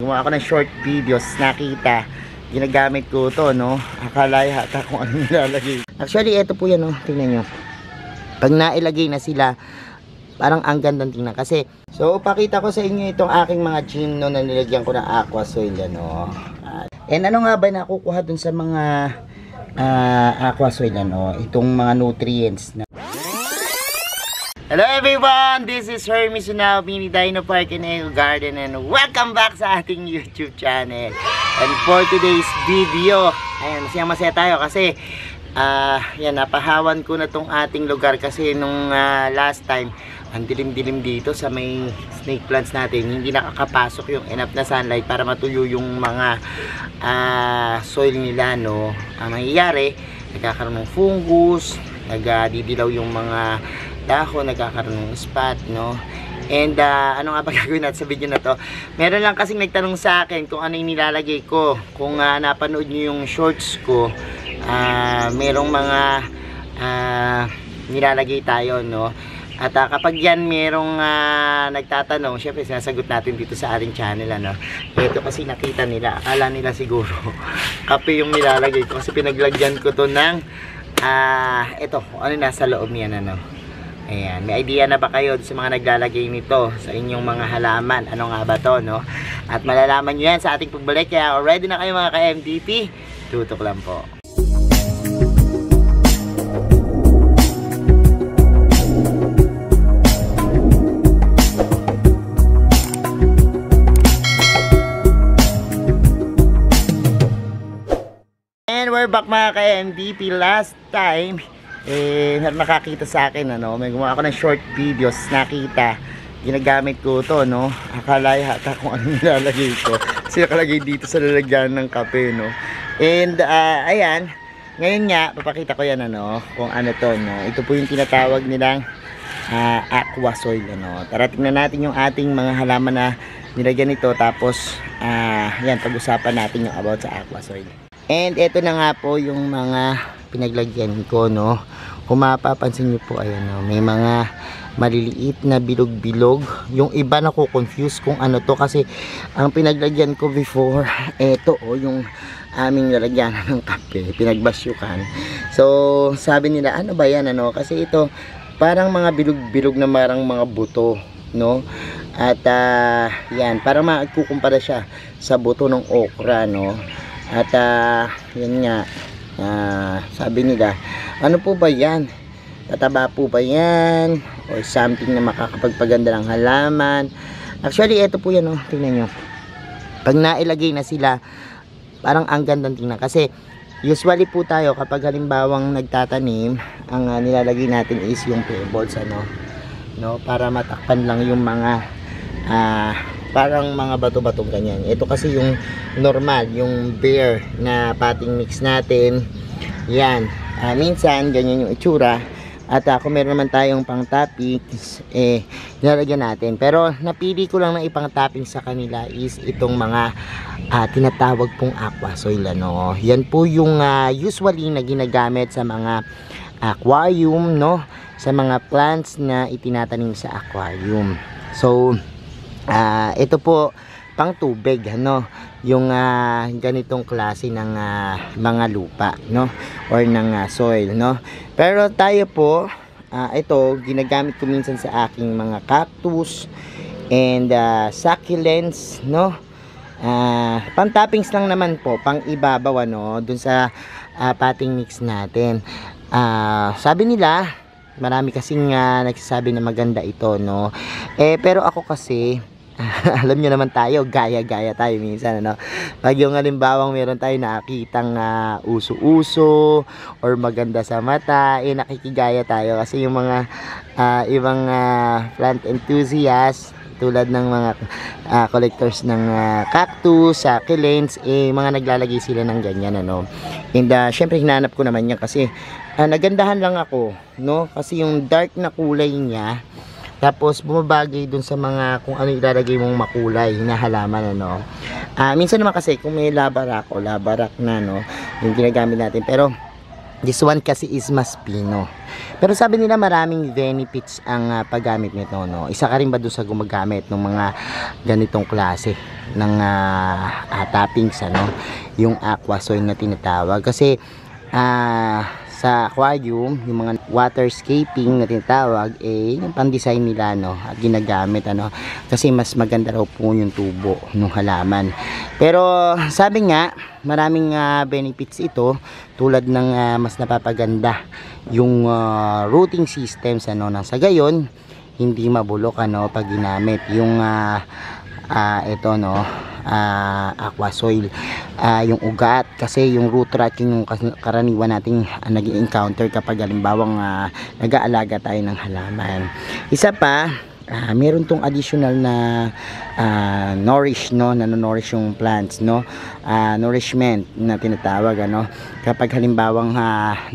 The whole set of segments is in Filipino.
Gumawa ako ng short videos, nakita, ginagamit ko to, no? Akala yata kung ano nilalagay. Actually, ito po yan, no? Tingnan nyo. Pag nailagay na sila, parang ang gandang tingnan. Kasi, so, pakita ko sa inyo itong aking mga gym, no, na nilagyan ko ng aqua soil, ano. And ano nga ba nakukuha dun sa mga aqua soil, ano? Itong mga nutrients na. Hello everyone, this is Hermes Unao, Mini Dino Park and Eco Garden, and welcome back sa ating YouTube channel. And for today's video, ayan, masaya tayo kasi yan, napahawan ko na tong ating lugar kasi nung last time, ang dilim-dilim dito sa may snake plants natin, hindi nakakapasok yung enough na sunlight para matuyo yung mga soil nila, no. Ang nangyayari, nagkakaroon ng fungus, nagdidilaw yung mga dahon, nagkakaroon ng spot, no. And ano nga ba gagawin natin sa video na to? Meron lang kasing nagtanong sa akin kung ano yung nilalagay ko. Kung napanood nyo yung shorts ko, merong mga nilalagay tayo, no. At kapag yan merong nagtatanong, syempre sinasagot natin dito sa ating channel, ano. Ito kasi nakita nila, akala nila siguro kape yung nilalagay ko kasi pinaglagyan ko to ng ito, ano nasa loob niyan, ano. Ayan, may idea na ba kayo sa mga naglalagay nito sa inyong mga halaman? Ano nga ba to, no? At malalaman nyo yan sa ating pagbalik. Kaya ready na kayo mga ka-MDP? Tutok lang po. And we're back mga ka-MDP. Last time nakakita sa akin, ano, may gumawa ako ng short videos, nakita, ginagamit ko to, no. Akala yata kung ano nilalagay ko kasi nakalagay dito sa lalagyan ng kape, no. And ayan, ngayon nga papakita ko yan, ano, kung ano to, no. Ito po yung tinatawag nilang aqua soil, ano. Tara tingnan natin yung ating mga halaman na nilagyan nito, tapos yan, pag-usapan natin yung about sa aqua soil. And ito na nga po yung mga pinaglagyan ko, no. Kung mapapansin nyo po, ayan, no, may mga maliliit na bilog-bilog. Yung iba nako-confuse kung ano to kasi ang pinaglagyan ko before, eto, yung aming lalagyan ng kape, pinagbasyukan. So sabi nila, ano ba yan, ano, kasi ito parang mga bilog-bilog na marang mga buto, no. At yan, parang magkukumpara siya sa buto ng okra, no. At yun nga, sabi nila, ano po ba yan? Tataba po ba yan? Or something na makakapagpaganda ng halaman? Actually, ito po yan, oh. Tingnan nyo. Pag nailagay na sila, parang ang gandang tingnan. Kasi, usually po tayo, kapag halimbawang nagtatanim, ang nilalagay natin is yung pebbles, ano, no? Para matakpan lang yung mga parang mga bato-batong ganyan. Ito kasi yung normal, yung bare na potting mix natin. Yan, minsan ganyan yung itsura. At kung meron naman tayong pang toppings, nilalagyan natin. Pero napili ko lang na ipang topping sa kanila is itong mga tinatawag pong aqua soil, ano. Yan po yung usually na ginagamit sa mga aquarium, no, sa mga plants na itinatanim sa aquarium. So ito po pang tubig, ano, yung ganitong klase ng mga lupa, no, or ng soil, no. Pero tayo po, ito ginagamit ko minsan sa aking mga cactus and succulents, no. Pang toppings lang naman po, pang ibabaw, ano, dun sa potting mix natin. Sabi nila, marami kasing nagsasabi na maganda ito, no. Pero ako kasi alam nyo naman tayo, gaya-gaya tayo minsan, ano. Pag yung halimbawang meron tayo nakikitang uso-uso or maganda sa mata, nakikigaya tayo kasi yung mga ibang plant enthusiasts tulad ng mga collectors ng cactus, succulents, mga naglalagay sila ng ganyan, ano. And syempre hinanap ko naman yan kasi nagandahan lang ako, no, kasi yung dark na kulay niya, tapos bumabagay dun sa mga kung ano ilalagay mong makulay na halaman, ano. Minsan naman kasi kung may labarak o labarak na, no, yung ginagamit natin, pero this one kasi is mas pino. Pero sabi nila maraming benefits ang paggamit nito, no. Isa ka rin ba dun sa gumagamit ng mga ganitong klase toppings, ano, yung aqua soil na tinatawag. Kasi sa aquarium, yung mga waterscaping na tinatawag, yung pang-design nila, no, at ginagamit, ano, kasi mas maganda raw po yung tubo ng halaman. Pero sabi nga, maraming benefits ito, tulad ng mas napapaganda yung rooting systems, ano, nang sa gayon hindi mabulok, ano, pag ginamit yung ito, no, aqua soil, yung ugat, kasi yung root rot yung karaniwan nating nag-encounter kapag halimbawang nag-aalaga tayo ng halaman. Isa pa, meron tong additional na nourish, no, nano-nourish yung plants, no, nourishment na tinatawag, ano, kapag halimbawang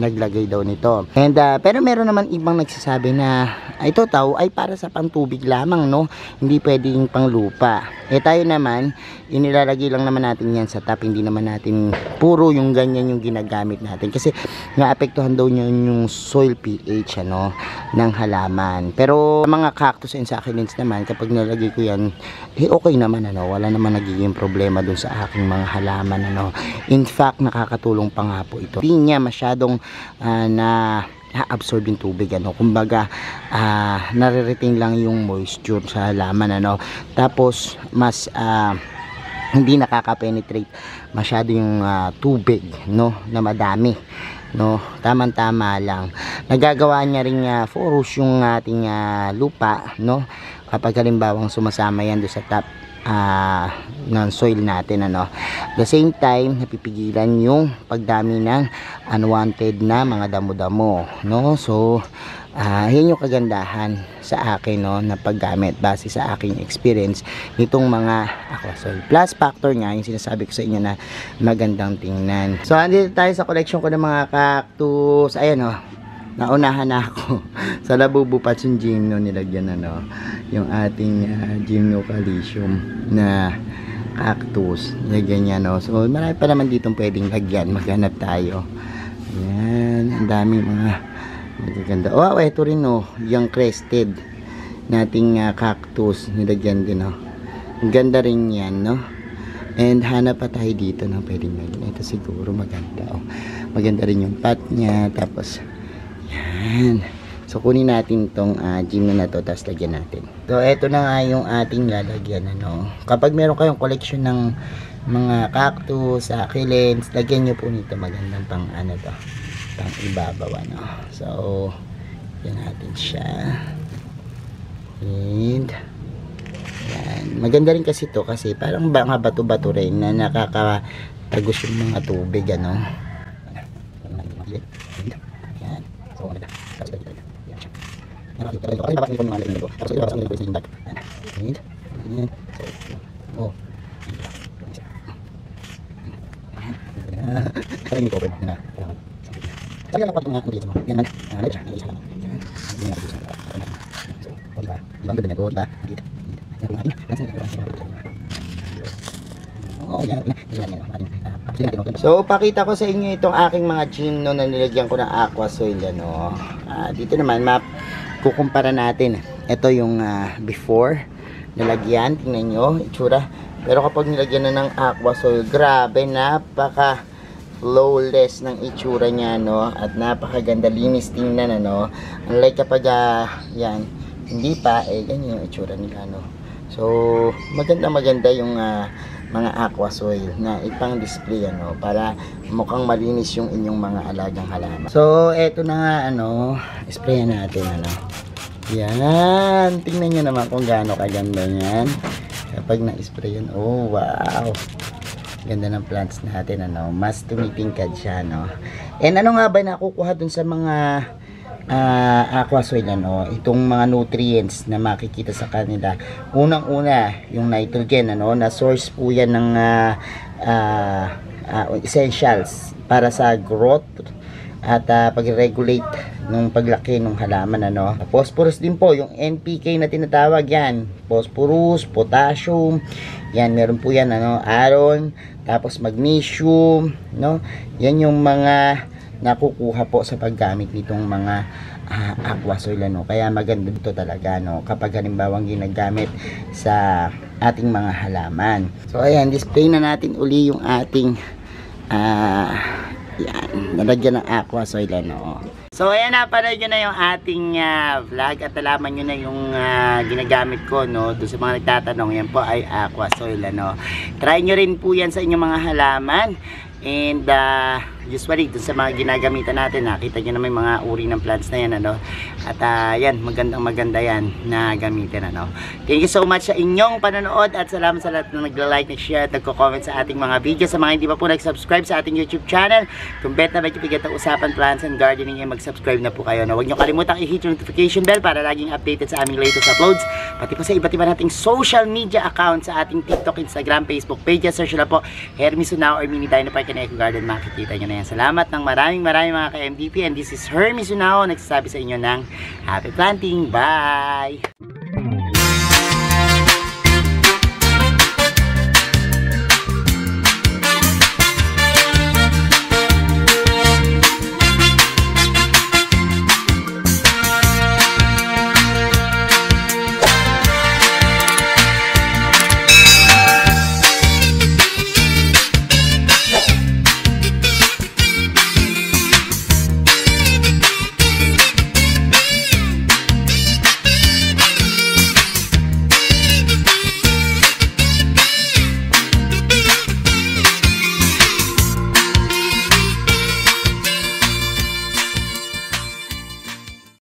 naglagay daw nito. And pero meron naman ibang nagsasabi na ito daw ay para sa pantubig lamang, no, hindi pwedeng pang lupa. Tayo naman, inilalagay lang naman natin yan sa tap, hindi naman natin puro yung ganyan yung ginagamit natin, kasi naapektuhan daw niya yung soil pH, ano, ng halaman. Pero mga cactus and succulents naman, kapag nilagay ko yan, okay naman, ano, wala naman nagiging problema dun sa aking mga halaman, ano. In fact, nakakatulong pa nga po ito. Hindi niya masyadong absorb yung tubig, ano, kumbaga nare-retain lang yung moisture sa halaman, ano. Tapos mas hindi nakaka-penetrate masyado yung tubig, no, na madami, no, tamang-tama lang. Nagagawa niya ring porous yung ating lupa, no, kapag halimbawang sumasama yan do sa top ng soil natin, ano. The same time, napipigilan yung pagdami ng unwanted na mga damo-damo, no. So yun yung kagandahan sa akin, no, na paggamit base sa aking experience nitong mga aqua soil. Plus factor nga yung sinasabi ko sa inyo na magandang tingnan. So andito tayo sa collection ko ng mga cactus. Ayan, oh, naunahan na ako sa Labubu Patch yung Gymno, nilagyan, ano, yung ating Gymnocalycium na cactus, nilagyan niya, no. So marami pa naman ditong pwedeng lagyan, maghanap tayo. Ayan, ang daming mga magaganda. Oh, ito rin, no, yung crested nating cactus, nilagyan din, no. Ang ganda rin yan, no. And hanap pa tayo dito ng pwedeng lagyan. Ito siguro maganda, oh. Maganda rin yung pot niya. Tapos yan, so kunin natin tong Gymno na to, tapos lagyan natin. So eto na nga yung ating lalagyan, ano. Kapag meron kayong collection ng mga cactus, succulents, lagyan nyo po nito, magandang pang ano to, pang ibabaw, ano. So yan natin siya. And yan, maganda rin kasi to, kasi parang mga bato-bato rin na nakakatagos yung mga tubig, ano. So, ano ba? Tapos ito. Yan siya. Nakakita rin ito. Kasi babas nito yung mga lagyan nito. Tapos ito, babas nito yung bag. Ayan. Ayan. Oh. Kaya yung cover na. Sabi lang ako itong mga dito mo. Yan man. Lagyan siya. Lagyan siya lang. Yan. Yan lang siya. So, o diba? Diba? Ang ganda nito. Diba? Dito. Yan. Oh, yan. So pakita ko sa inyo itong aking mga Gymno na nilagyan ko ng aqua soil, ano. Dito naman kukumpara natin. Ito yung before nilagyan, tingnan nyo itsura. Pero kapag nilagyan na ng aqua soil, grabe, napaka flawless ng itsura niya, no, at napakaganda, linis tingnan, ano. Unlike kapag yan hindi pa, ganyan yung itsura nila, no. So maganda yung mga aqua soil na ipang display, ano, para mukhang malinis yung inyong mga alagang halaman. So eto na nga, ano, sprayan natin, ano. Yan, tingnan nyo naman kung gaano kaganda yan kapag na-spray yan. Oh wow, ganda ng plants natin, ano, mas tumitingkad siya, no. And ano nga ba nakukuha dun sa mga aqua soil, ano, itong mga nutrients na makikita sa kanila? Unang-una yung nitrogen, ano, na source po yan ng essentials para sa growth at pag-regulate ng paglaki ng halaman, ano. Phosphorus din po, yung NPK na tinatawag yan, phosphorus, potassium, yan, meron po yan, ano, iron, tapos magnesium, no. Yan yung mga nakukuha po sa paggamit nitong mga aqua soil, ano. Kaya maganda dito talaga, no, kapag halimbawang ginagamit sa ating mga halaman. So ayan, display na natin uli yung ating yan, nalagyan ng aqua soil, ano. So ayan, napanood nyo na yung ating vlog at nalaman nyo na yung ginagamit ko, no. Doon sa mga nagtatanong, yan po ay aqua soil, ano. Try nyo rin po yan sa inyong mga halaman. And usually dun sa mga ginagamitan natin, nakita nyo na may mga uri ng plants na yan, ano. At yan, maganda yan na gamitin, ano. Thank you so much sa inyong panonood at salamat sa lahat na nagla-like, nag-share at nagko-comment sa ating mga video. Sa mga hindi pa po nag-subscribe sa ating YouTube channel, kung bet na medyo bigat ang usapan plants and gardening, ay mag-subscribe na po kayo, no. Huwag nyo kalimutang i-hit yung notification bell para laging updated sa aming latest uploads, pati po sa iba't iba nating social media accounts sa ating TikTok, Instagram, Facebook pages. Search na po Hermes Unao or Mini Dino Park and Eco Garden, makikita nyo na yan. Salamat ng maraming mga ka-MDP, and this is Hermes Unao nagsasabi sa inyo ng happy planting. Bye!